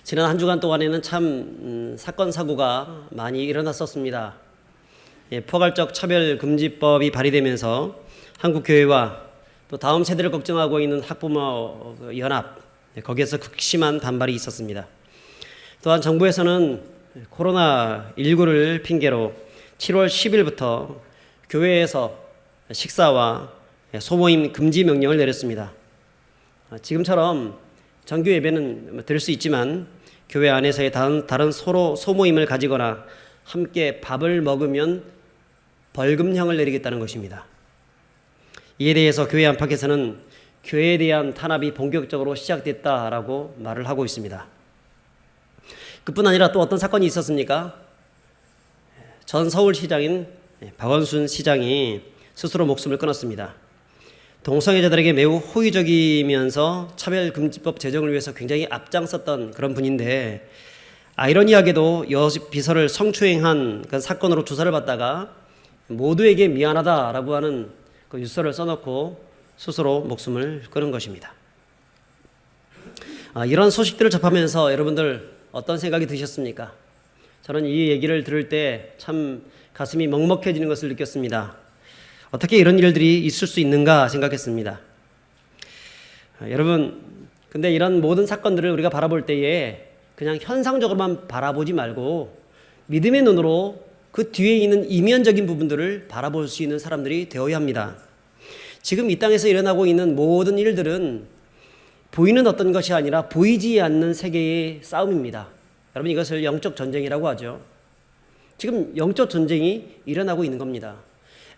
지난 한 주간 동안에는 참 사건 사고가 많이 일어났었습니다. 포괄적 차별금지법이 발의되면서 한국교회와 또 다음 세대를 걱정하고 있는 학부모 연합, 거기에서 극심한 반발이 있었습니다. 또한 정부에서는 코로나19를 핑계로 7월 10일부터 교회에서 식사와 소모임 금지 명령을 내렸습니다. 지금처럼 정규 예배는 드릴 수 있지만 교회 안에서의 다른 서로 소모임을 가지거나 함께 밥을 먹으면 벌금형을 내리겠다는 것입니다. 이에 대해서 교회 안팎에서는 교회에 대한 탄압이 본격적으로 시작됐다라고 말을 하고 있습니다. 그뿐 아니라 또 어떤 사건이 있었습니까? 전 서울시장인 박원순 시장이 스스로 목숨을 끊었습니다. 동성애자들에게 매우 호의적이면서 차별금지법 제정을 위해서 굉장히 앞장섰던 그런 분인데, 아이러니하게도 여비서를 성추행한 그 사건으로 조사를 받다가 모두에게 미안하다라고 하는 그 유서를 써놓고 스스로 목숨을 끊은 것입니다. 이런 소식들을 접하면서 여러분들 어떤 생각이 드셨습니까? 저는 이 얘기를 들을 때 참 가슴이 먹먹해지는 것을 느꼈습니다. 어떻게 이런 일들이 있을 수 있는가 생각했습니다. 여러분, 근데 이런 모든 사건들을 우리가 바라볼 때에 그냥 현상적으로만 바라보지 말고 믿음의 눈으로 그 뒤에 있는 이면적인 부분들을 바라볼 수 있는 사람들이 되어야 합니다. 지금 이 땅에서 일어나고 있는 모든 일들은 보이는 어떤 것이 아니라 보이지 않는 세계의 싸움입니다. 여러분, 이것을 영적 전쟁이라고 하죠. 지금 영적 전쟁이 일어나고 있는 겁니다.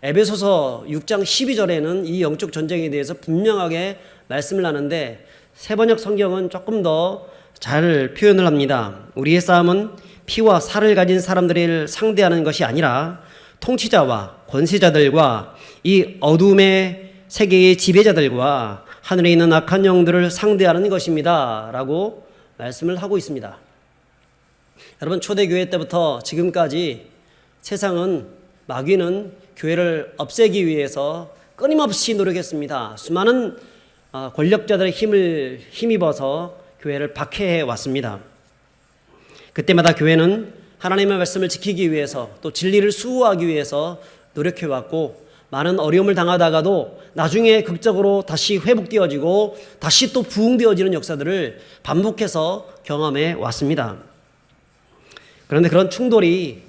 에베소서 6장 12절에는 이 영적 전쟁에 대해서 분명하게 말씀을 하는데, 세번역 성경은 조금 더 잘 표현을 합니다. 우리의 싸움은 피와 살을 가진 사람들을 상대하는 것이 아니라 통치자와 권세자들과 이 어둠의 세계의 지배자들과 하늘에 있는 악한 영들을 상대하는 것입니다 라고 말씀을 하고 있습니다. 여러분, 초대교회 때부터 지금까지 세상은, 마귀는 교회를 없애기 위해서 끊임없이 노력했습니다. 수많은 권력자들의 힘을 힘입어서 교회를 박해해 왔습니다. 그때마다 교회는 하나님의 말씀을 지키기 위해서, 또 진리를 수호하기 위해서 노력해 왔고, 많은 어려움을 당하다가도 나중에 극적으로 다시 회복되어지고 다시 또 부흥되어지는 역사들을 반복해서 경험해 왔습니다. 그런데 그런 충돌이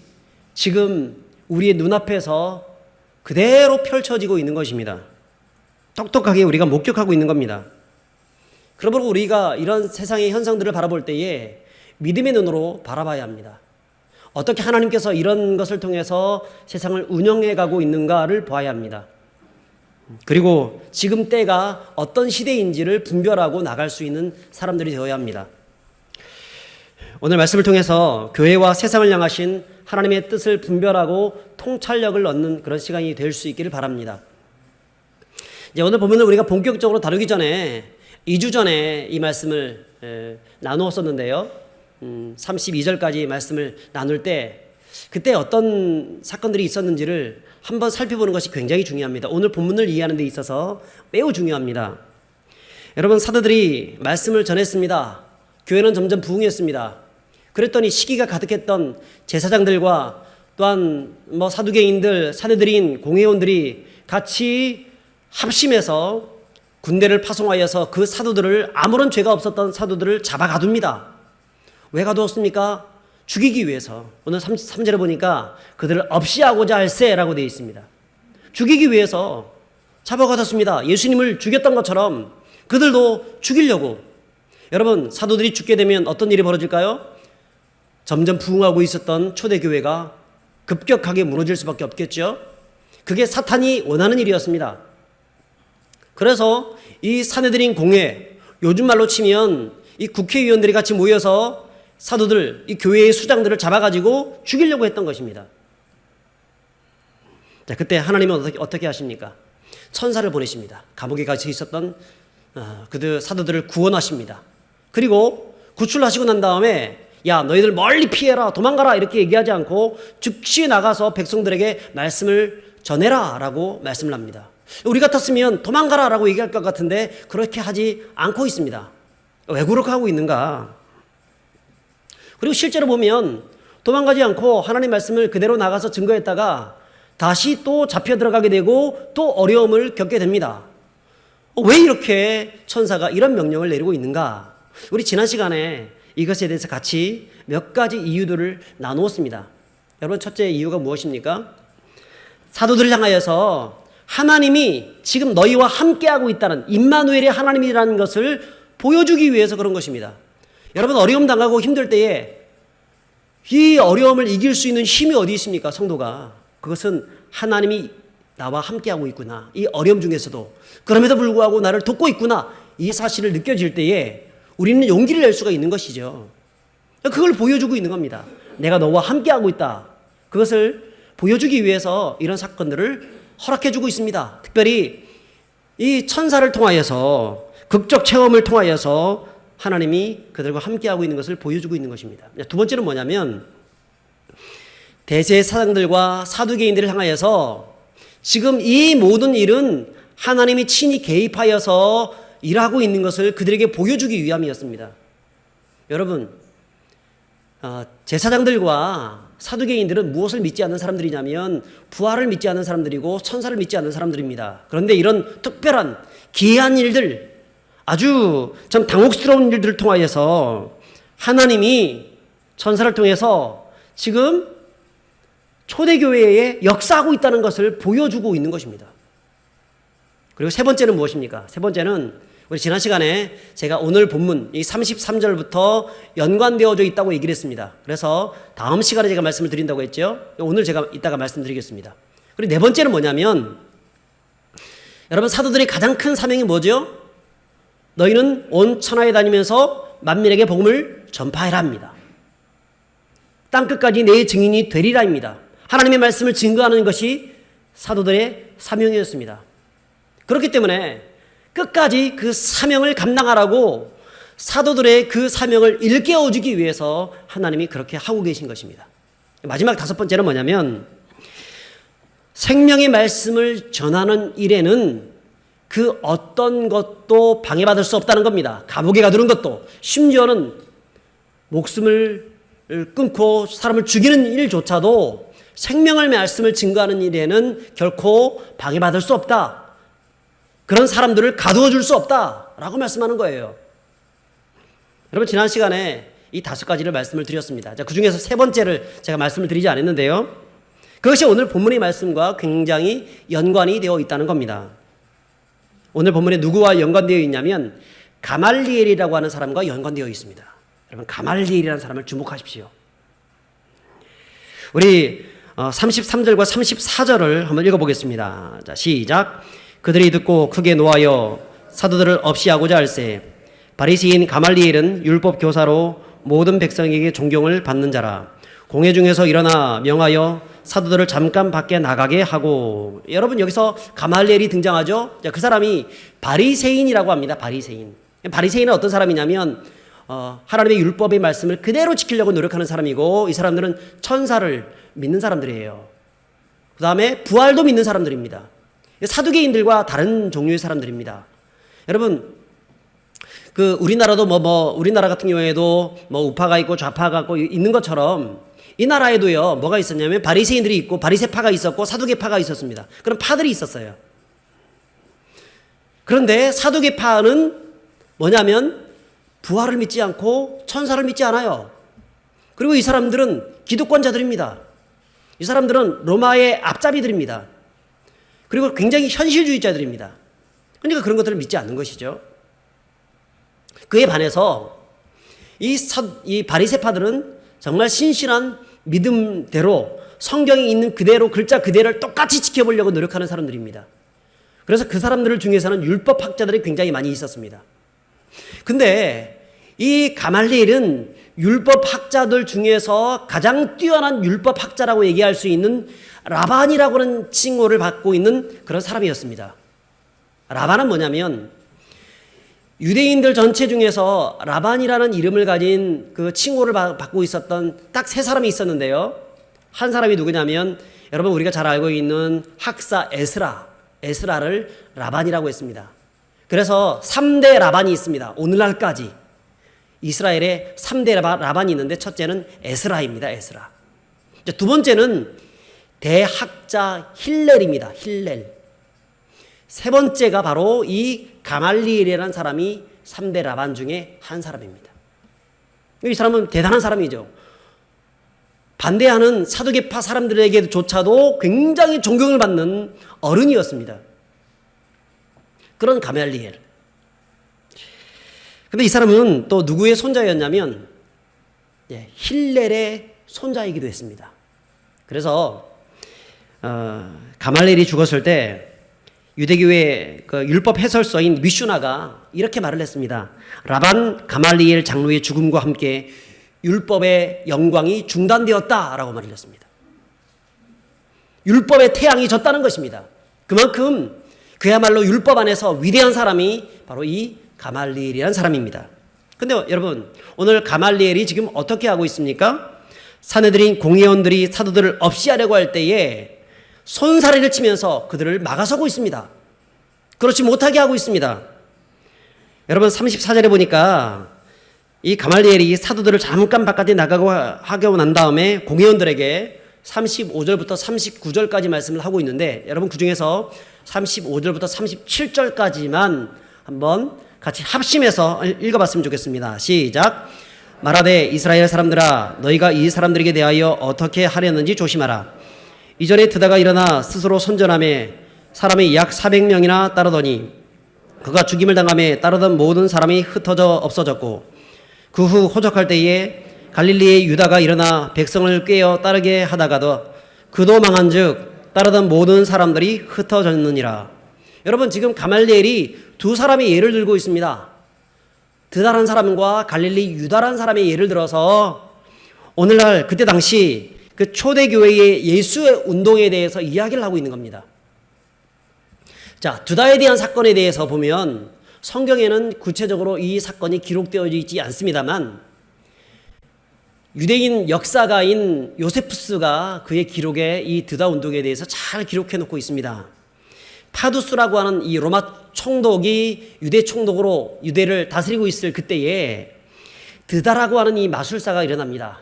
지금 우리의 눈앞에서 그대로 펼쳐지고 있는 것입니다. 똑똑하게 우리가 목격하고 있는 겁니다. 그러므로 우리가 이런 세상의 현상들을 바라볼 때에 믿음의 눈으로 바라봐야 합니다. 어떻게 하나님께서 이런 것을 통해서 세상을 운영해 가고 있는가를 봐야 합니다. 그리고 지금 때가 어떤 시대인지를 분별하고 나갈 수 있는 사람들이 되어야 합니다. 오늘 말씀을 통해서 교회와 세상을 향하신 하나님의 뜻을 분별하고 통찰력을 얻는 그런 시간이 될 수 있기를 바랍니다. 이제 오늘 본문을 우리가 본격적으로 다루기 전에 2주 전에 이 말씀을 나누었었는데요. 32절까지 말씀을 나눌 때 그때 어떤 사건들이 있었는지를 한번 살펴보는 것이 굉장히 중요합니다. 오늘 본문을 이해하는 데 있어서 매우 중요합니다. 여러분, 사도들이 말씀을 전했습니다. 교회는 점점 부흥했습니다. 그랬더니 시기가 가득했던 제사장들과 또한 사두개인들, 사내들인 공회원들이 같이 합심해서 군대를 파송하여서 그 사도들을, 아무런 죄가 없었던 사도들을 잡아 가둡니다. 왜 가두었습니까? 죽이기 위해서. 오늘 3절에 보니까 그들을 없이하고자 할세라고 되어 있습니다. 죽이기 위해서 잡아 가뒀습니다. 예수님을 죽였던 것처럼 그들도 죽이려고. 여러분, 사도들이 죽게 되면 어떤 일이 벌어질까요? 점점 부흥하고 있었던 초대교회가 급격하게 무너질 수밖에 없겠죠. 그게 사탄이 원하는 일이었습니다. 그래서 이 사내들인 공회, 요즘 말로 치면 이 국회의원들이 같이 모여서 사도들, 이 교회의 수장들을 잡아가지고 죽이려고 했던 것입니다. 자, 그때 하나님은 어떻게 하십니까? 천사를 보내십니다. 감옥에 갇혀 있었던 그들 사도들을 구원하십니다. 그리고 구출하시고 난 다음에, 야, 너희들 멀리 피해라, 도망가라 이렇게 얘기하지 않고 즉시 나가서 백성들에게 말씀을 전해라 라고 말씀을 합니다. 우리 같았으면 도망가라 라고 얘기할 것 같은데 그렇게 하지 않고 있습니다. 왜 그렇게 하고 있는가? 그리고 실제로 보면 도망가지 않고 하나님 말씀을 그대로 나가서 증거했다가 다시 또 잡혀 들어가게 되고 또 어려움을 겪게 됩니다. 왜 이렇게 천사가 이런 명령을 내리고 있는가? 우리 지난 시간에 이것에 대해서 같이 몇 가지 이유들을 나누었습니다. 여러분, 첫째 이유가 무엇입니까? 사도들을 향하여서 하나님이 지금 너희와 함께하고 있다는, 임마누엘의 하나님이라는 것을 보여주기 위해서 그런 것입니다. 여러분, 어려움 당하고 힘들 때에 이 어려움을 이길 수 있는 힘이 어디 있습니까? 성도가. 그것은 하나님이 나와 함께하고 있구나, 이 어려움 중에서도. 그럼에도 불구하고 나를 돕고 있구나, 이 사실을 느껴질 때에 우리는 용기를 낼 수가 있는 것이죠. 그걸 보여주고 있는 겁니다. 내가 너와 함께하고 있다. 그것을 보여주기 위해서 이런 사건들을 허락해주고 있습니다. 특별히 이 천사를 통하여서, 극적 체험을 통하여서 하나님이 그들과 함께하고 있는 것을 보여주고 있는 것입니다. 두 번째는 뭐냐면, 대제사장들과 사두개인들을 향하여서 지금 이 모든 일은 하나님이 친히 개입하여서 일하고 있는 것을 그들에게 보여주기 위함이었습니다. 여러분, 제사장들과 사두개인들은 무엇을 믿지 않는 사람들이냐면 부활을 믿지 않는 사람들이고 천사를 믿지 않는 사람들입니다. 그런데 이런 특별한 기이한 일들, 아주 참 당혹스러운 일들을 통하여서 하나님이 천사를 통해서 지금 초대교회에 역사하고 있다는 것을 보여주고 있는 것입니다. 그리고 세 번째는 무엇입니까? 세 번째는 우리 지난 시간에 제가 오늘 본문 이 33절부터 연관되어져 있다고 얘기를 했습니다. 그래서 다음 시간에 제가 말씀을 드린다고 했죠. 오늘 제가 이따가 말씀드리겠습니다. 그리고 네 번째는 뭐냐면, 여러분, 사도들의 가장 큰 사명이 뭐죠? 너희는 온 천하에 다니면서 만민에게 복음을 전파해라 합니다. 땅끝까지 내 증인이 되리라입니다. 하나님의 말씀을 증거하는 것이 사도들의 사명이었습니다. 그렇기 때문에 끝까지 그 사명을 감당하라고 사도들의 그 사명을 일깨워주기 위해서 하나님이 그렇게 하고 계신 것입니다. 마지막 다섯 번째는 뭐냐면, 생명의 말씀을 전하는 일에는 그 어떤 것도 방해받을 수 없다는 겁니다. 감옥에 가두는 것도, 심지어는 목숨을 끊고 사람을 죽이는 일조차도 생명의 말씀을 증거하는 일에는 결코 방해받을 수 없다. 그런 사람들을 가두어 줄 수 없다라고 말씀하는 거예요. 여러분, 지난 시간에 이 다섯 가지를 말씀을 드렸습니다. 자, 그 중에서 세 번째를 제가 말씀을 드리지 않았는데요. 그것이 오늘 본문의 말씀과 굉장히 연관이 되어 있다는 겁니다. 오늘 본문에 누구와 연관되어 있냐면 가말리엘이라고 하는 사람과 연관되어 있습니다. 여러분, 가말리엘이라는 사람을 주목하십시오. 우리 33절과 34절을 한번 읽어보겠습니다. 자, 시작. 그들이 듣고 크게 노하여 사도들을 없이하고자 할세. 바리새인 가말리엘은 율법 교사로 모든 백성에게 존경을 받는 자라. 공회 중에서 일어나 명하여 사도들을 잠깐 밖에 나가게 하고. 여러분, 여기서 가말리엘이 등장하죠. 자, 그 사람이 바리새인이라고 합니다. 바리새인. 바리새인은 어떤 사람이냐면 하나님의 율법의 말씀을 그대로 지키려고 노력하는 사람이고, 이 사람들은 천사를 믿는 사람들이에요. 그 다음에 부활도 믿는 사람들입니다. 사두개인들과 다른 종류의 사람들입니다. 여러분, 우리나라도 우리나라 같은 경우에도 우파가 있고 좌파가 있는 것처럼 이 나라에도요, 뭐가 있었냐면 바리새인들이 있고 바리새파가 있었고 사두개파가 있었습니다. 그런 파들이 있었어요. 그런데 사두개파는 뭐냐면 부활을 믿지 않고 천사를 믿지 않아요. 그리고 이 사람들은 기득권자들입니다. 이 사람들은 로마의 앞잡이들입니다. 그리고 굉장히 현실주의자들입니다. 그러니까 그런 것들을 믿지 않는 것이죠. 그에 반해서 이 바리새파들은 정말 신실한 믿음대로 성경에 있는 그대로 글자 그대로를 똑같이 지켜보려고 노력하는 사람들입니다. 그래서 그 사람들 중에서는 율법학자들이 굉장히 많이 있었습니다. 근데 이 가말리엘은 율법학자들 중에서 가장 뛰어난 율법학자라고 얘기할 수 있는 라반이라고 하는 칭호를 받고 있는 그런 사람이었습니다. 라반은 뭐냐면 유대인들 전체 중에서 라반이라는 이름을 가진 그 칭호를 받고 있었던 딱 세 사람이 있었는데요. 한 사람이 누구냐면 여러분 우리가 잘 알고 있는 학사 에스라를 라반이라고 했습니다. 그래서 3대 라반이 있습니다. 오늘날까지 이스라엘에 3대 라반이 있는데 첫째는 에스라입니다. 에스라. 두 번째는 대학자 힐렐입니다. 힐렐. 세 번째가 바로 이 가말리엘이라는 사람이 3대 라반 중에 한 사람입니다. 이 사람은 대단한 사람이죠. 반대하는 사두개파 사람들에게조차도 굉장히 존경을 받는 어른이었습니다. 그런 가말리엘. 근데 이 사람은 또 누구의 손자였냐면 힐렐의 손자이기도 했습니다. 그래서 가말리엘이 죽었을 때 유대교의 그 율법 해설서인 미슈나가 이렇게 말을 했습니다. 라반 가말리엘 장로의 죽음과 함께 율법의 영광이 중단되었다라고 말을 했습니다. 율법의 태양이 졌다는 것입니다. 그만큼 그야말로 율법 안에서 위대한 사람이 바로 이 가말리엘이라는 사람입니다. 근데 여러분, 오늘 가말리엘이 지금 어떻게 하고 있습니까? 사내들인 공회원들이 사도들을 없이하려고 할 때에 손사래를 치면서 그들을 막아서고 있습니다. 그렇지 못하게 하고 있습니다. 여러분 34절에 보니까 이 가말리엘이 사도들을 잠깐 바깥에 나가고 하고 난 다음에 공회원들에게 35절부터 39절까지 말씀을 하고 있는데 여러분 그 중에서 35절부터 37절까지만 한번 같이 합심해서 읽어봤으면 좋겠습니다. 시작. 말하되 이스라엘 사람들아 너희가 이 사람들에게 대하여 어떻게 하려는지 조심하라. 이전에 드다가 일어나 스스로 선전하며 사람이 약 400명이나 따르더니 그가 죽임을 당하며 따르던 모든 사람이 흩어져 없어졌고 그 후 호적할 때에 갈릴리의 유다가 일어나 백성을 꾀어 따르게 하다가도 그도 망한즉 따르던 모든 사람들이 흩어졌느니라. 여러분 지금 가말리엘이 두 사람의 예를 들고 있습니다. 드다라는 사람과 갈릴리 유다라는 사람의 예를 들어서 오늘날 그때 당시 그 초대교회의 예수의 운동에 대해서 이야기를 하고 있는 겁니다. 자, 드다에 대한 사건에 대해서 보면 성경에는 구체적으로 이 사건이 기록되어 있지 않습니다만 유대인 역사가인 요세푸스가 그의 기록에 이 드다 운동에 대해서 잘 기록해 놓고 있습니다. 파두스라고 하는 이 로마 총독이 유대 총독으로 유대를 다스리고 있을 그때에 드다라고 하는 이 마술사가 일어납니다.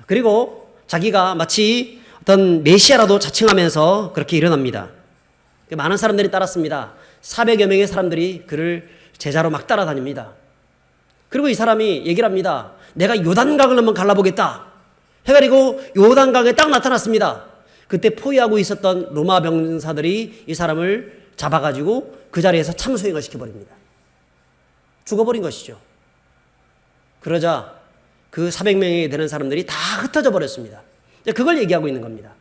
그리고 자기가 마치 어떤 메시아라도 자칭하면서 그렇게 일어납니다. 많은 사람들이 따랐습니다. 400여 명의 사람들이 그를 제자로 막 따라다닙니다. 그리고 이 사람이 얘기를 합니다. 내가 요단강을 한번 갈라보겠다 해가지고 요단강에 딱 나타났습니다. 그때 포위하고 있었던 로마 병사들이 이 사람을 잡아가지고 그 자리에서 참수행을 시켜버립니다. 죽어버린 것이죠. 그러자 그 400명이 되는 사람들이 다 흩어져 버렸습니다. 그걸 얘기하고 있는 겁니다.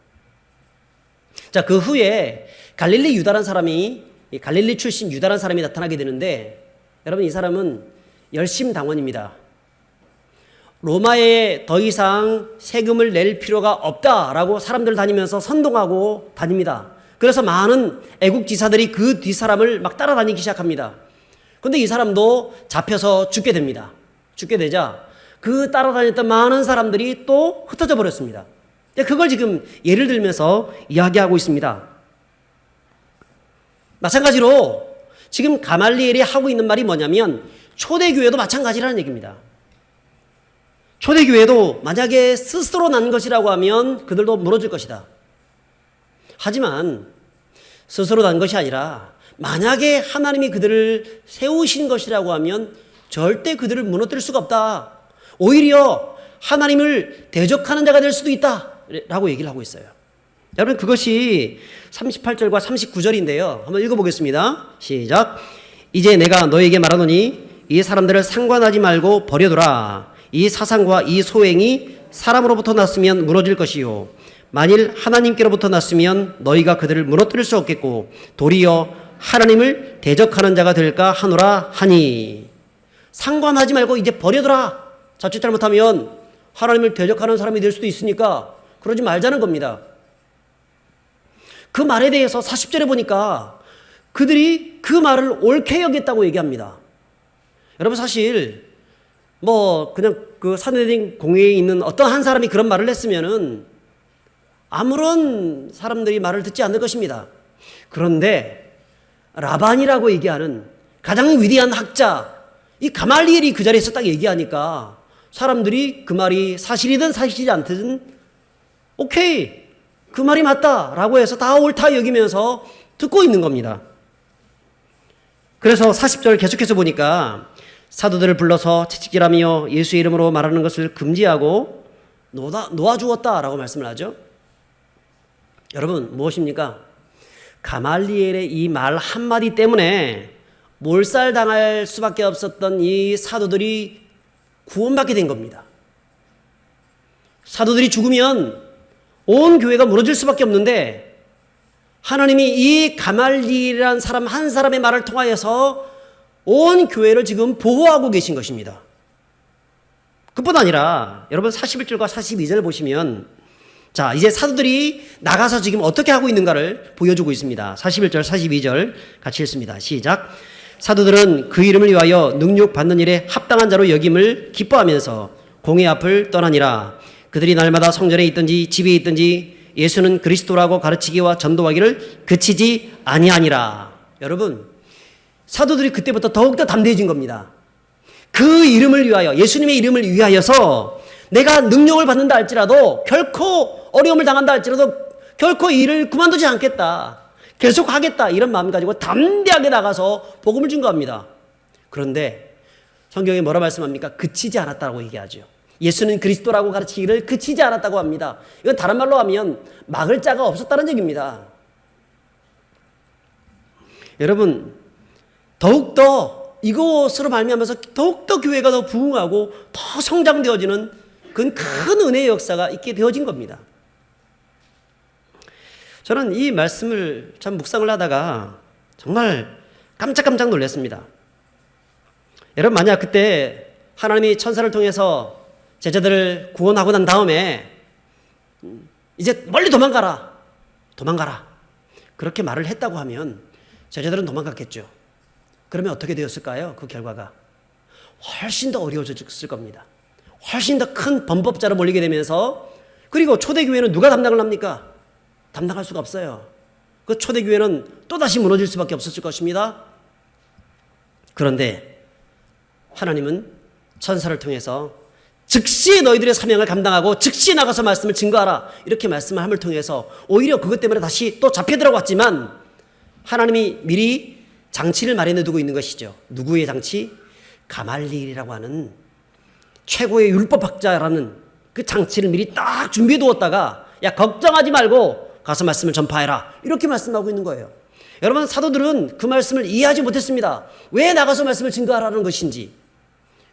자, 그 후에 갈릴리 유다라는 사람이 갈릴리 출신 유다라는 사람이 나타나게 되는데 여러분 이 사람은 열심당원입니다. 로마에 더 이상 세금을 낼 필요가 없다라고 사람들 다니면서 선동하고 다닙니다. 그래서 많은 애국지사들이 그 뒷사람을 막 따라다니기 시작합니다. 그런데 이 사람도 잡혀서 죽게 됩니다. 죽게 되자 그 따라다녔던 많은 사람들이 또 흩어져 버렸습니다. 그걸 지금 예를 들면서 이야기하고 있습니다. 마찬가지로 지금 가말리엘이 하고 있는 말이 뭐냐면 초대교회도 마찬가지라는 얘기입니다. 초대교회도 만약에 스스로 난 것이라고 하면 그들도 무너질 것이다. 하지만 스스로 난 것이 아니라 만약에 하나님이 그들을 세우신 것이라고 하면 절대 그들을 무너뜨릴 수가 없다. 오히려 하나님을 대적하는 자가 될 수도 있다 라고 얘기를 하고 있어요. 여러분 그것이 38절과 39절인데요. 한번 읽어보겠습니다. 시작. 이제 내가 너에게 말하노니 이 사람들을 상관하지 말고 버려두라. 이 사상과 이 소행이 사람으로부터 났으면 무너질 것이요 만일 하나님께로부터 났으면 너희가 그들을 무너뜨릴 수 없겠고 도리어 하나님을 대적하는 자가 될까 하노라 하니. 상관하지 말고 이제 버려두라. 자칫 잘못하면 하나님을 대적하는 사람이 될 수도 있으니까 그러지 말자는 겁니다. 그 말에 대해서 40절에 보니까 그들이 그 말을 옳게 여겼다고 얘기합니다. 여러분 사실 그냥 그 사내들인 공회에 있는 어떤 한 사람이 그런 말을 했으면은 아무런 사람들이 말을 듣지 않을 것입니다. 그런데 라반이라고 얘기하는 가장 위대한 학자, 이 가말리엘이 그 자리에서 딱 얘기하니까 사람들이 그 말이 사실이든 사실이지 않든 오케이, 그 말이 맞다라고 해서 다 옳다 여기면서 듣고 있는 겁니다. 그래서 40절 계속해서 보니까 사도들을 불러서 채찍질하며 예수의 이름으로 말하는 것을 금지하고 놓아주었다라고 말씀을 하죠. 여러분, 무엇입니까? 가말리엘의 이 말 한마디 때문에 몰살당할 수밖에 없었던 이 사도들이 구원받게 된 겁니다. 사도들이 죽으면 온 교회가 무너질 수밖에 없는데 하나님이 이 가말리엘이라는 사람 한 사람의 말을 통하여서 온 교회를 지금 보호하고 계신 것입니다. 그뿐 아니라 여러분 41절과 42절 보시면 자, 이제 사도들이 나가서 지금 어떻게 하고 있는가를 보여주고 있습니다. 41절, 42절 같이 읽습니다. 시작. 사도들은 그 이름을 위하여 능욕받는 일에 합당한 자로 여김을 기뻐하면서 공회 앞을 떠나니라. 그들이 날마다 성전에 있든지 집에 있든지 예수는 그리스도라고 가르치기와 전도하기를 그치지 아니하니라. 여러분, 사도들이 그때부터 더욱더 담대해진 겁니다. 그 이름을 위하여, 예수님의 이름을 위하여서 내가 능력을 받는다 할지라도, 결코 어려움을 당한다 할지라도 결코 일을 그만두지 않겠다, 계속 하겠다, 이런 마음 가지고 담대하게 나가서 복음을 증거합니다. 그런데 성경에 뭐라 말씀합니까? 그치지 않았다고 얘기하죠. 예수는 그리스도라고 가르치기를 그치지 않았다고 합니다. 이건 다른 말로 하면 막을 자가 없었다는 얘기입니다. 여러분, 더욱더 이것으로 말미암아서 더욱더 교회가 더 부흥하고 더 성장되어지는 그건 큰 은혜의 역사가 있게 되어진 겁니다. 저는 이 말씀을 참 묵상을 하다가 정말 깜짝깜짝 놀랐습니다. 여러분, 만약 그때 하나님이 천사를 통해서 제자들을 구원하고 난 다음에 이제 멀리 도망가라 그렇게 말을 했다고 하면 제자들은 도망갔겠죠. 그러면 어떻게 되었을까요? 그 결과가 훨씬 더 어려워졌을 겁니다. 훨씬 더 큰 범법자로 몰리게 되면서, 그리고 초대교회는 누가 담당을 합니까? 담당할 수가 없어요. 그 초대교회는 또다시 무너질 수밖에 없었을 것입니다. 그런데 하나님은 천사를 통해서 즉시 너희들의 사명을 감당하고 즉시 나가서 말씀을 증거하라, 이렇게 말씀을 함을 통해서 오히려 그것 때문에 다시 또 잡혀 들어갔지만 하나님이 미리 장치를 마련해 두고 있는 것이죠. 누구의 장치? 가말리엘이라고 하는 최고의 율법학자라는 그 장치를 미리 딱 준비해 두었다가, 야, 걱정하지 말고 가서 말씀을 전파해라, 이렇게 말씀하고 있는 거예요. 여러분, 사도들은 그 말씀을 이해하지 못했습니다. 왜 나가서 말씀을 증거하라는 것인지.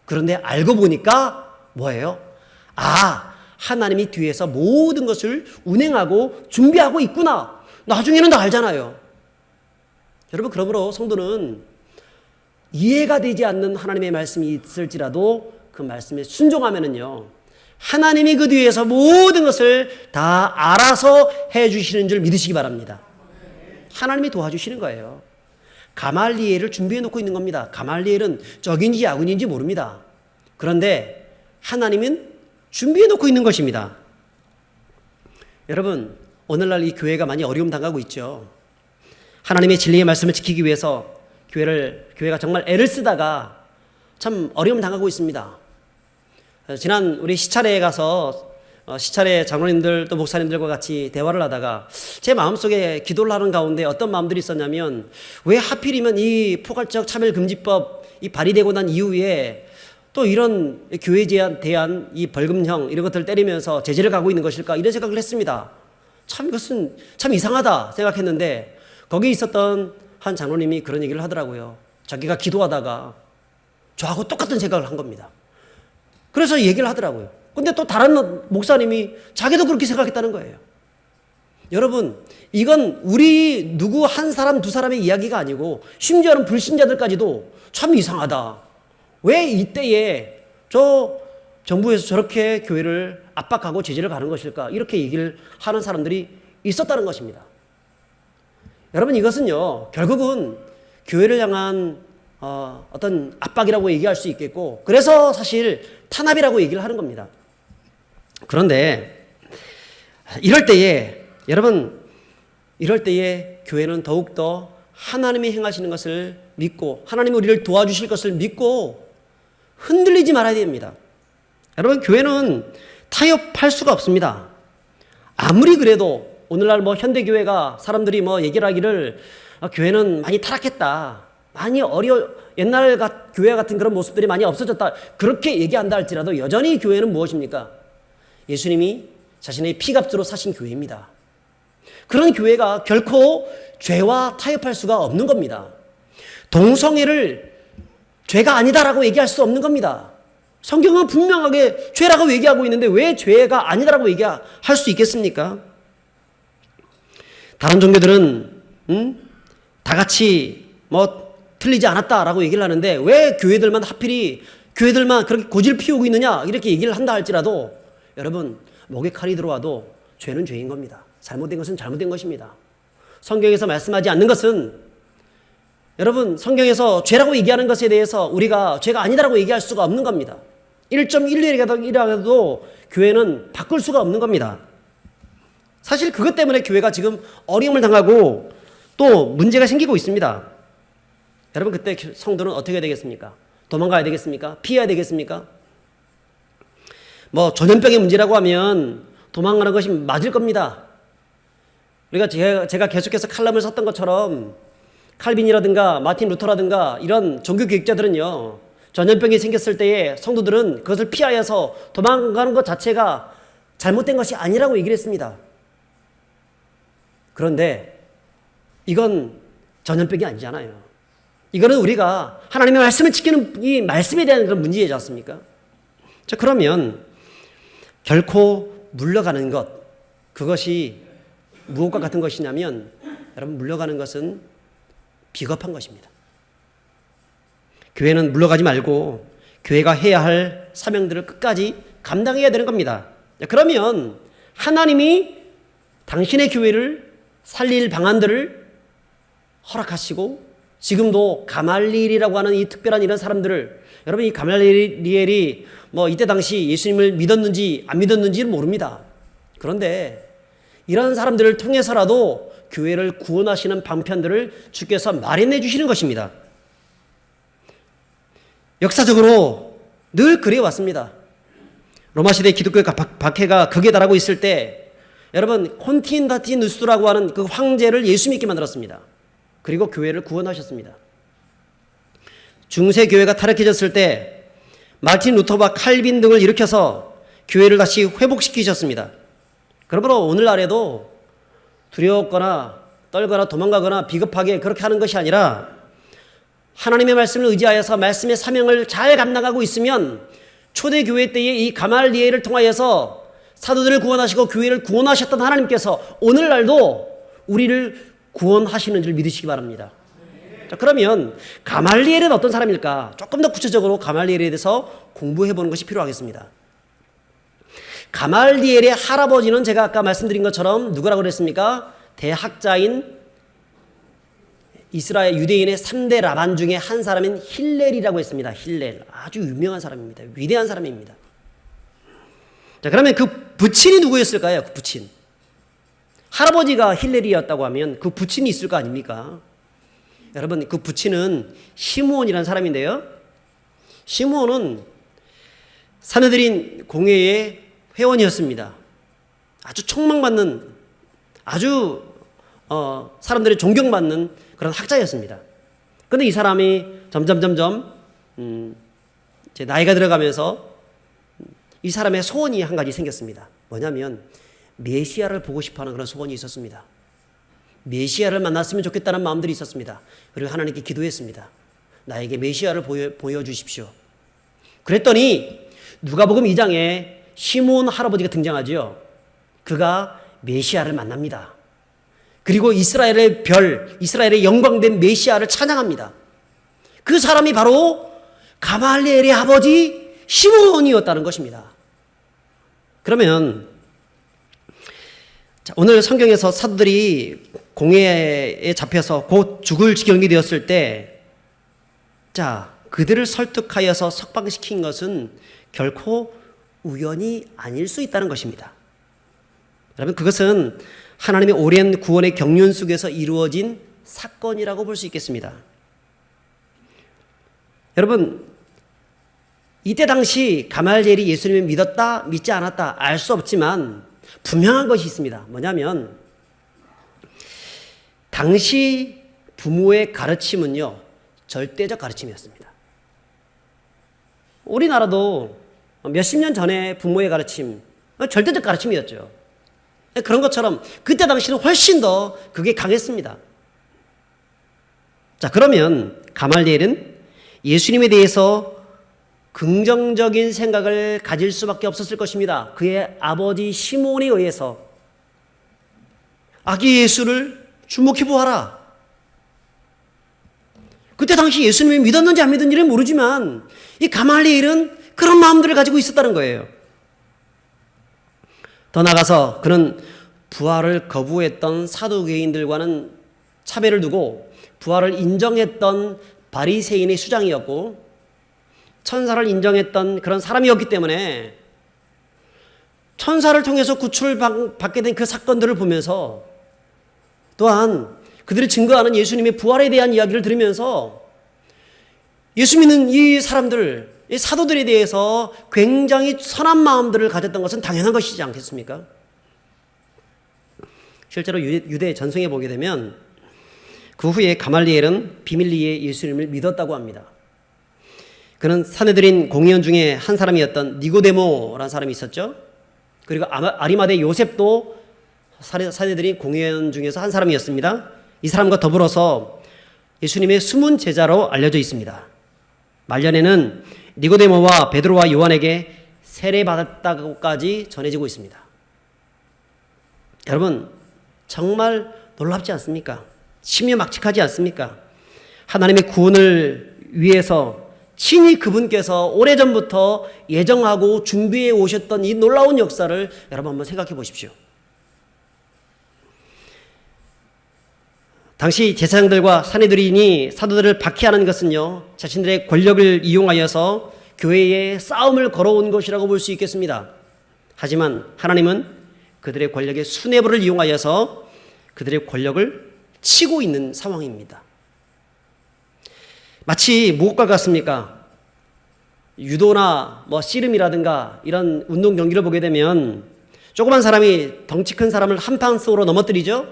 그런데 알고 보니까 뭐예요? 아, 하나님이 뒤에서 모든 것을 운행하고 준비하고 있구나. 나중에는 다 알잖아요. 여러분, 그러므로 성도는 이해가 되지 않는 하나님의 말씀이 있을지라도 그 말씀에 순종하면은요, 하나님이 그 뒤에서 모든 것을 다 알아서 해주시는 줄 믿으시기 바랍니다. 하나님이 도와주시는 거예요. 가말리엘을 준비해 놓고 있는 겁니다. 가말리엘은 적인지 야군인지 모릅니다. 그런데 하나님은 준비해 놓고 있는 것입니다. 여러분, 오늘날 이 교회가 많이 어려움 당하고 있죠. 하나님의 진리의 말씀을 지키기 위해서 교회가 정말 애를 쓰다가 참 어려움 당하고 있습니다. 지난 우리 시찰회에 가서 시찰회 장로님들 또 목사님들과 같이 대화를 하다가 제 마음속에 기도를 하는 가운데 어떤 마음들이 있었냐면, 왜 하필이면 이 포괄적 차별금지법 이 발의되고 난 이후에 또 이런 교회에 대한 이 벌금형 이런 것들을 때리면서 제재를 가고 있는 것일까, 이런 생각을 했습니다. 참 이것은 참 이상하다 생각했는데, 거기 있었던 한 장로님이 그런 얘기를 하더라고요. 자기가 기도하다가 저하고 똑같은 생각을 한 겁니다. 그래서 얘기를 하더라고요. 근데 또 다른 목사님이 자기도 그렇게 생각했다는 거예요. 여러분, 이건 우리 누구 한 사람 두 사람의 이야기가 아니고 심지어는 불신자들까지도 참 이상하다, 왜 이때에 저 정부에서 저렇게 교회를 압박하고 제재를 가는 것일까, 이렇게 얘기를 하는 사람들이 있었다는 것입니다. 여러분, 이것은요, 결국은 교회를 향한 어떤 압박이라고 얘기할 수 있겠고, 그래서 사실 탄압이라고 얘기를 하는 겁니다. 그런데 이럴 때에 교회는 더욱더 하나님이 행하시는 것을 믿고, 하나님이 우리를 도와주실 것을 믿고 흔들리지 말아야 됩니다. 여러분, 교회는 타협할 수가 없습니다. 아무리 그래도 오늘날 뭐 현대교회가 사람들이 뭐 얘기를 하기를 교회는 많이 타락했다, 많이 옛날 교회 같은 그런 모습들이 많이 없어졌다, 그렇게 얘기한다 할지라도 여전히 교회는 무엇입니까? 예수님이 자신의 피값으로 사신 교회입니다. 그런 교회가 결코 죄와 타협할 수가 없는 겁니다. 동성애를 죄가 아니다라고 얘기할 수 없는 겁니다. 성경은 분명하게 죄라고 얘기하고 있는데 왜 죄가 아니다라고 얘기할 수 있겠습니까? 다른 종교들은 다 같이 뭐 틀리지 않았다라고 얘기를 하는데 왜 교회들만 그렇게 고집을 피우고 있느냐 이렇게 얘기를 한다 할지라도 여러분, 목에 칼이 들어와도 죄는 죄인 겁니다. 잘못된 것은 잘못된 것입니다. 성경에서 말씀하지 않는 것은, 여러분, 성경에서 죄라고 얘기하는 것에 대해서 우리가 죄가 아니다라고 얘기할 수가 없는 겁니다. 1.11이라도 교회는 바꿀 수가 없는 겁니다. 사실 그것 때문에 교회가 지금 어려움을 당하고 또 문제가 생기고 있습니다. 여러분, 그때 성도는 어떻게 되겠습니까? 도망가야 되겠습니까? 피해야 되겠습니까? 뭐 전염병의 문제라고 하면 도망가는 것이 맞을 겁니다. 우리가 제가 계속해서 칼럼을 썼던 것처럼 칼빈이라든가 마틴 루터라든가 이런 종교개혁자들은요, 전염병이 생겼을 때에 성도들은 그것을 피하여서 도망가는 것 자체가 잘못된 것이 아니라고 얘기를 했습니다. 그런데 이건 전염병이 아니잖아요. 이거는 우리가 하나님의 말씀을 지키는 이 말씀에 대한 그런 문제이지 않습니까? 자, 그러면 결코 물러가는 것, 그것이 무엇과 같은 것이냐면, 여러분, 물러가는 것은 비겁한 것입니다. 교회는 물러가지 말고 교회가 해야 할 사명들을 끝까지 감당해야 되는 겁니다. 그러면 하나님이 당신의 교회를 살릴 방안들을 허락하시고, 지금도 가말리엘이라고 하는 이 특별한 이런 사람들을, 여러분, 이 가말리엘이 뭐 이때 당시 예수님을 믿었는지 안 믿었는지는 모릅니다. 그런데 이런 사람들을 통해서라도 교회를 구원하시는 방편들을 주께서 마련해 주시는 것입니다. 역사적으로 늘 그래 왔습니다. 로마 시대 기독교의 박해가 극에 달하고 있을 때, 여러분, 콘스탄티누스라고 하는 그 황제를 예수 믿게 만들었습니다. 그리고 교회를 구원하셨습니다. 중세 교회가 타락해졌을 때 마틴 루터와 칼빈 등을 일으켜서 교회를 다시 회복시키셨습니다. 그러므로 오늘날에도 두려웠거나 떨거나 도망가거나 비겁하게 그렇게 하는 것이 아니라 하나님의 말씀을 의지하여서 말씀의 사명을 잘 감당하고 있으면 초대교회 때의 이 가말리엘을 통하여서 사도들을 구원하시고 교회를 구원하셨던 하나님께서 오늘날도 우리를 구원하시는 줄 믿으시기 바랍니다. 자, 그러면 가말리엘은 어떤 사람일까? 조금 더 구체적으로 가말리엘에 대해서 공부해 보는 것이 필요하겠습니다. 가말리엘의 할아버지는 제가 아까 말씀드린 것처럼 누구라고 그랬습니까? 대학자인 이스라엘 유대인의 3대 라반 중에 한 사람인 힐렐이라고 했습니다. 힐렐, 아주 유명한 사람입니다. 위대한 사람입니다. 자, 그러면 그 부친이 누구였을까요? 그 부친. 할아버지가 힐렐이었다고 하면 그 부친이 있을 거 아닙니까? 여러분, 그 부친은 시므온이라는 사람인데요, 시므온은 산헤드린 공회의 회원이었습니다. 아주 촉망받는, 아주 사람들의 존경받는 그런 학자였습니다. 그런데 이 사람이 점점 이제 나이가 들어가면서 이 사람의 소원이 한 가지 생겼습니다. 뭐냐면 메시아를 보고 싶어하는 그런 소원이 있었습니다. 메시아를 만났으면 좋겠다는 마음들이 있었습니다. 그리고 하나님께 기도했습니다. 나에게 메시아를 보여주십시오. 그랬더니 누가복음 2장에 시므온 할아버지가 등장하죠. 그가 메시아를 만납니다. 그리고 이스라엘의 별, 이스라엘의 영광된 메시아를 찬양합니다. 그 사람이 바로 가말리엘의 아버지 시므온이었다는 것입니다. 그러면 오늘 성경에서 사도들이 공회에 잡혀서 곧 죽을 지경이 되었을 때, 그들을 설득하여서 석방시킨 것은 결코 우연이 아닐 수 있다는 것입니다. 여러분, 그것은 하나님의 오랜 구원의 경륜 속에서 이루어진 사건이라고 볼 수 있겠습니다. 여러분, 이때 당시 가말리엘이 예수님을 믿었다 믿지 않았다 알 수 없지만 분명한 것이 있습니다. 뭐냐면 당시 부모의 가르침은요 절대적 가르침이었습니다. 우리나라도 몇십 년 전에 부모의 가르침 절대적 가르침이었죠. 그런 것처럼 그때 당시는 훨씬 더 그게 강했습니다. 자, 그러면 가말리엘은 예수님에 대해서 긍정적인 생각을 가질 수밖에 없었을 것입니다. 그의 아버지 시몬에 의해서 아기 예수를 주목해 보아라. 그때 당시 예수님이 믿었는지 안 믿었는지는 모르지만 이 가말리엘은 그런 마음들을 가지고 있었다는 거예요. 더 나아가서 그는 부활을 거부했던 사두개인들과는 차별을 두고 부활을 인정했던 바리새인의 수장이었고 천사를 인정했던 그런 사람이었기 때문에 천사를 통해서 구출을 받게 된 그 사건들을 보면서 또한 그들이 증거하는 예수님의 부활에 대한 이야기를 들으면서 예수 믿는 이 사람들, 이 사도들에 대해서 굉장히 선한 마음들을 가졌던 것은 당연한 것이지 않겠습니까? 실제로 유대 전승에 보게 되면 그 후에 가말리엘은 비밀리에 예수님을 믿었다고 합니다. 그는 사내들인 공의원 중에 한 사람이었던 니고데모라는 사람이 있었죠. 그리고 아리마대 요셉도 사내들인 공의원 중에서 한 사람이었습니다. 이 사람과 더불어서 예수님의 숨은 제자로 알려져 있습니다. 말년에는 니고데모와 베드로와 요한에게 세례받았다고까지 전해지고 있습니다. 여러분 정말 놀랍지 않습니까? 심려막측하지 않습니까? 하나님의 구원을 위해서 친히 그분께서 오래전부터 예정하고 준비해 오셨던 이 놀라운 역사를 여러분 한번 생각해 보십시오. 당시 제사장들과 사내들인이 사도들을 박해하는 것은요 자신들의 권력을 이용하여서 교회에 싸움을 걸어온 것이라고 볼 수 있겠습니다. 하지만 하나님은 그들의 권력의 수뇌부를 이용하여서 그들의 권력을 치고 있는 상황입니다. 마치 무엇과 같습니까? 유도나 씨름이라든가 이런 운동 경기를 보게 되면 조그만 사람이 덩치 큰 사람을 한판 속으로 넘어뜨리죠.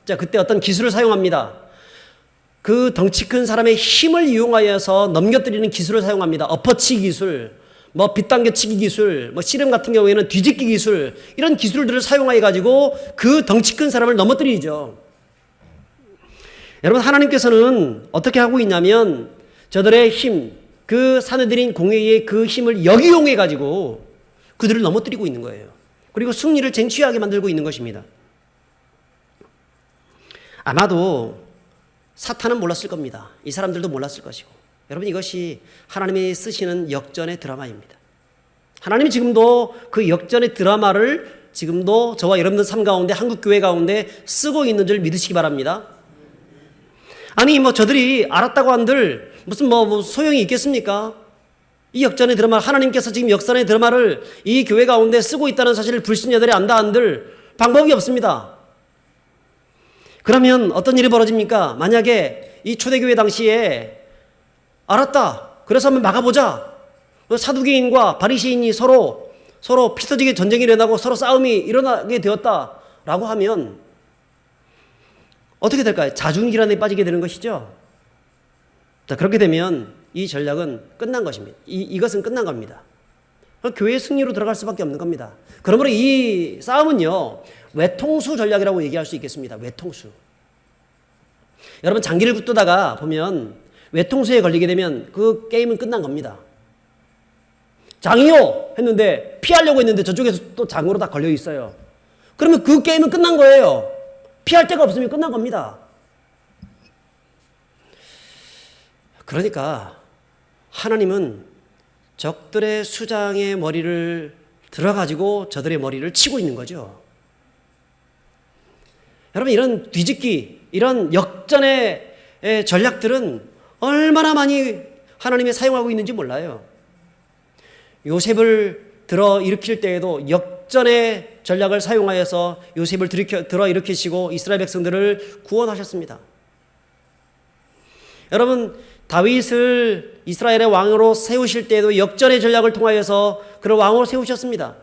자, 그때 어떤 기술을 사용합니다. 그 덩치 큰 사람의 힘을 이용하여서 넘겨뜨리는 기술을 사용합니다. 엎어치기 기술, 빗당겨치기 기술, 씨름 같은 경우에는 뒤집기 기술, 이런 기술들을 사용하여 가지고 그 덩치 큰 사람을 넘어뜨리죠. 여러분 하나님께서는 어떻게 하고 있냐면 저들의 힘, 그 사내들인 공회의 그 힘을 역이용해 가지고 그들을 넘어뜨리고 있는 거예요. 그리고 승리를 쟁취하게 만들고 있는 것입니다. 아마도 사탄은 몰랐을 겁니다. 이 사람들도 몰랐을 것이고. 여러분 이것이 하나님이 쓰시는 역전의 드라마입니다. 하나님이 지금도 그 역전의 드라마를 지금도 저와 여러분들 삶 가운데 한국교회 가운데 쓰고 있는 줄 믿으시기 바랍니다. 아니 저들이 알았다고 한들 무슨 소용이 있겠습니까? 이 역전의 드라마, 하나님께서 지금 역전의 드라마를 이 교회 가운데 쓰고 있다는 사실을 불신자들이 안다 한들 방법이 없습니다. 그러면 어떤 일이 벌어집니까? 만약에 이 초대교회 당시에 알았다, 그래서 한번 막아보자, 사두개인과 바리새인이 서로 피 터지게 전쟁이 일어나고 서로 싸움이 일어나게 되었다라고 하면 어떻게 될까요? 자중질환에 빠지게 되는 것이죠. 자, 그렇게 되면 이 전략은 끝난 것입니다. 이것은 끝난 겁니다. 교회의 승리로 들어갈 수밖에 없는 겁니다. 그러므로 이 싸움은요 외통수 전략이라고 얘기할 수 있겠습니다. 외통수. 여러분 장기를 붙들다가 보면 외통수에 걸리게 되면 그 게임은 끝난 겁니다. 장이요 했는데 피하려고 했는데 저쪽에서 또 장으로 다 걸려 있어요. 그러면 그 게임은 끝난 거예요. 피할 데가 없으면 끝난 겁니다. 그러니까 하나님은 적들의 수장의 머리를 들어가지고 저들의 머리를 치고 있는 거죠. 여러분 이런 뒤집기, 이런 역전의 전략들은 얼마나 많이 하나님이 사용하고 있는지 몰라요. 요셉을 들어 일으킬 때에도 역전의 전략을 사용하여서 요셉을 들어 일으키시고 이스라엘 백성들을 구원하셨습니다. 여러분 다윗을 이스라엘의 왕으로 세우실 때에도 역전의 전략을 통하여서 그를 왕으로 세우셨습니다.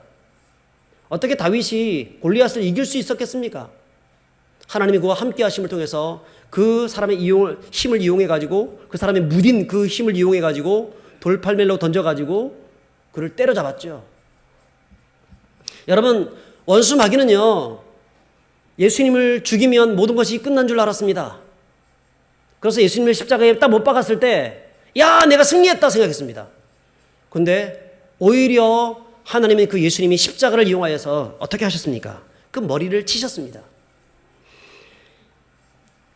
어떻게 다윗이 골리앗을 이길 수 있었겠습니까? 하나님이 그와 함께 하심을 통해서 그 사람의 힘을 이용해 가지고, 그 사람의 무딘 그 힘을 이용해 가지고 돌팔멜로 던져 가지고 그를 때려잡았죠. 여러분, 원수 마귀는요, 예수님을 죽이면 모든 것이 끝난 줄 알았습니다. 그래서 예수님을 십자가에 딱 못 박았을 때, 야, 내가 승리했다 생각했습니다. 근데 오히려 하나님은 그 예수님이 십자가를 이용하여서 어떻게 하셨습니까? 그 머리를 치셨습니다.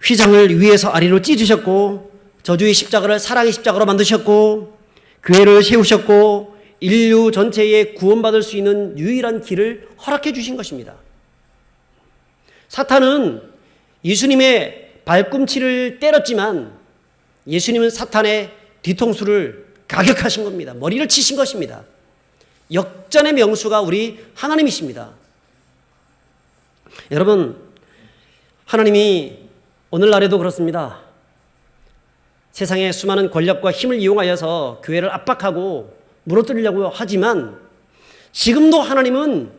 휘장을 위에서 아래로 찢으셨고, 저주의 십자가를 사랑의 십자가로 만드셨고, 교회를 세우셨고, 인류 전체에 구원받을 수 있는 유일한 길을 허락해 주신 것입니다. 사탄은 예수님의 발꿈치를 때렸지만 예수님은 사탄의 뒤통수를 가격하신 겁니다. 머리를 치신 것입니다. 역전의 명수가 우리 하나님이십니다. 여러분, 하나님이 오늘날에도 그렇습니다. 세상의 수많은 권력과 힘을 이용하여서 교회를 압박하고 무너뜨리려고 하지만 지금도 하나님은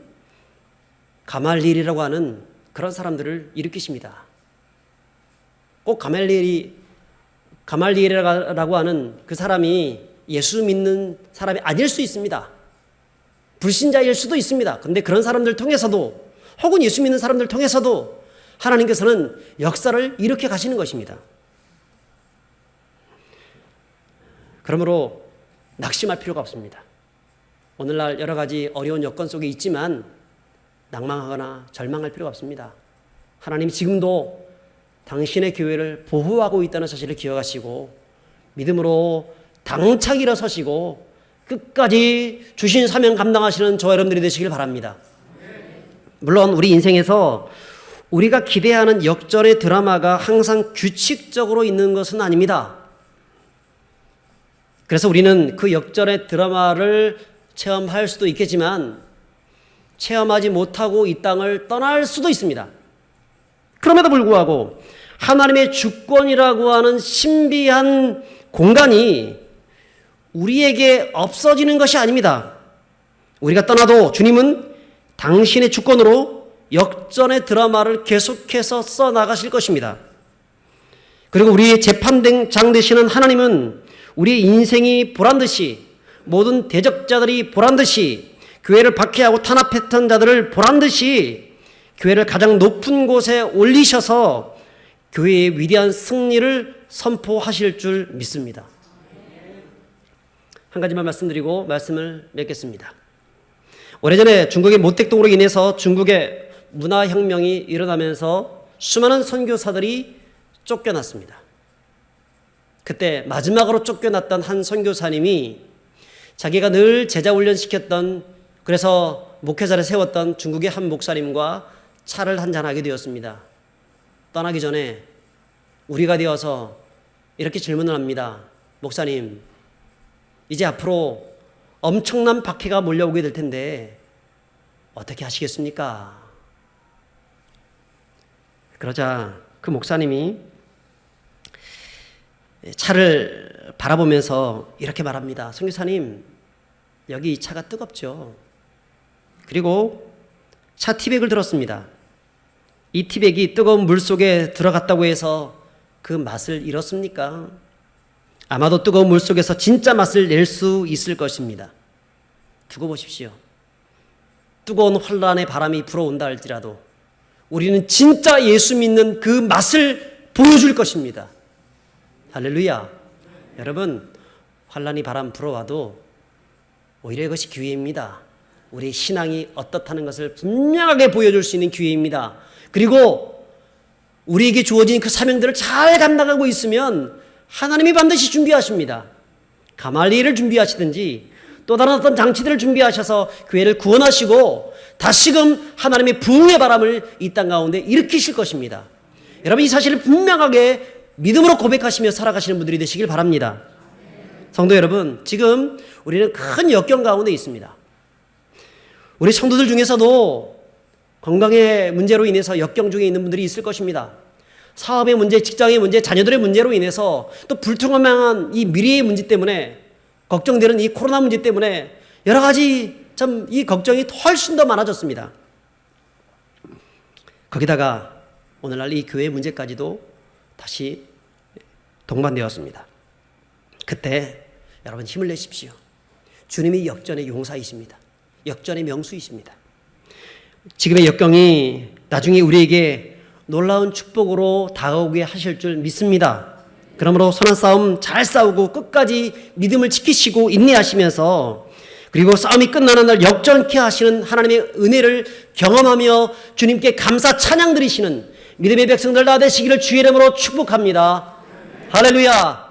가말리엘이라고 하는 그런 사람들을 일으키십니다. 꼭 가말리엘이라고 하는 그 사람이 예수 믿는 사람이 아닐 수 있습니다. 불신자일 수도 있습니다. 그런데 그런 사람들 통해서도, 혹은 예수 믿는 사람들 통해서도 하나님께서는 역사를 일으켜 가시는 것입니다. 그러므로 낙심할 필요가 없습니다. 오늘날 여러 가지 어려운 여건 속에 있지만 낭망하거나 절망할 필요가 없습니다. 하나님이 지금도 당신의 교회를 보호하고 있다는 사실을 기억하시고 믿음으로 당차게 일어서시고 끝까지 주신 사명 감당하시는 저와 여러분들이 되시길 바랍니다. 물론 우리 인생에서 우리가 기대하는 역전의 드라마가 항상 규칙적으로 있는 것은 아닙니다. 그래서 우리는 그 역전의 드라마를 체험할 수도 있겠지만 체험하지 못하고 이 땅을 떠날 수도 있습니다. 그럼에도 불구하고 하나님의 주권이라고 하는 신비한 공간이 우리에게 없어지는 것이 아닙니다. 우리가 떠나도 주님은 당신의 주권으로 역전의 드라마를 계속해서 써나가실 것입니다. 그리고 우리의 재판장 되시는 하나님은 우리의 인생이 보란듯이, 모든 대적자들이 보란듯이, 교회를 박해하고 탄압했던 자들을 보란듯이 교회를 가장 높은 곳에 올리셔서 교회의 위대한 승리를 선포하실 줄 믿습니다. 한 가지만 말씀드리고 말씀을 맺겠습니다. 오래전에 중국의 모택동으로 인해서 중국의 문화혁명이 일어나면서 수많은 선교사들이 쫓겨났습니다. 그때 마지막으로 쫓겨났던 한 선교사님이 자기가 늘 제자 훈련시켰던, 그래서 목회자를 세웠던 중국의 한 목사님과 차를 한잔하게 되었습니다. 떠나기 전에 우리가 되어서 이렇게 질문을 합니다. 목사님, 이제 앞으로 엄청난 박해가 몰려오게 될 텐데 어떻게 하시겠습니까? 그러자 그 목사님이 차를 바라보면서 이렇게 말합니다. 선교사님, 여기 이 차가 뜨겁죠. 그리고 차 티백을 들었습니다. 이 티백이 뜨거운 물 속에 들어갔다고 해서 그 맛을 잃었습니까? 아마도 뜨거운 물 속에서 진짜 맛을 낼 수 있을 것입니다. 두고 보십시오. 뜨거운 환란의 바람이 불어온다 할지라도 우리는 진짜 예수 믿는 그 맛을 보여줄 것입니다. 할렐루야. 여러분, 환란이 바람 불어와도 오히려 이것이 기회입니다. 우리의 신앙이 어떻다는 것을 분명하게 보여줄 수 있는 기회입니다. 그리고 우리에게 주어진 그 사명들을 잘 감당하고 있으면 하나님이 반드시 준비하십니다. 가말리엘을 준비하시든지 또 다른 어떤 장치들을 준비하셔서 교회를 구원하시고 다시금 하나님의 부흥의 바람을 이 땅 가운데 일으키실 것입니다. 여러분, 이 사실을 분명하게 믿음으로 고백하시며 살아가시는 분들이 되시길 바랍니다. 성도 여러분, 지금 우리는 큰 역경 가운데 있습니다. 우리 성도들 중에서도 건강의 문제로 인해서 역경 중에 있는 분들이 있을 것입니다. 사업의 문제, 직장의 문제, 자녀들의 문제로 인해서 또 불투명한 이 미래의 문제 때문에 걱정되는 이 코로나 문제 때문에 여러 가지 참 이 걱정이 훨씬 더 많아졌습니다. 거기다가 오늘날 이 교회 문제까지도 다시 동반되었습니다. 그때 여러분 힘을 내십시오. 주님이 역전의 용사이십니다. 역전의 명수이십니다. 지금의 역경이 나중에 우리에게 놀라운 축복으로 다가오게 하실 줄 믿습니다. 그러므로 선한 싸움 잘 싸우고 끝까지 믿음을 지키시고 인내하시면서 그리고 싸움이 끝나는 날 역전케 하시는 하나님의 은혜를 경험하며 주님께 감사 찬양 드리시는 믿음의 백성들 다 되시기를 주의 이름으로 축복합니다. 할렐루야.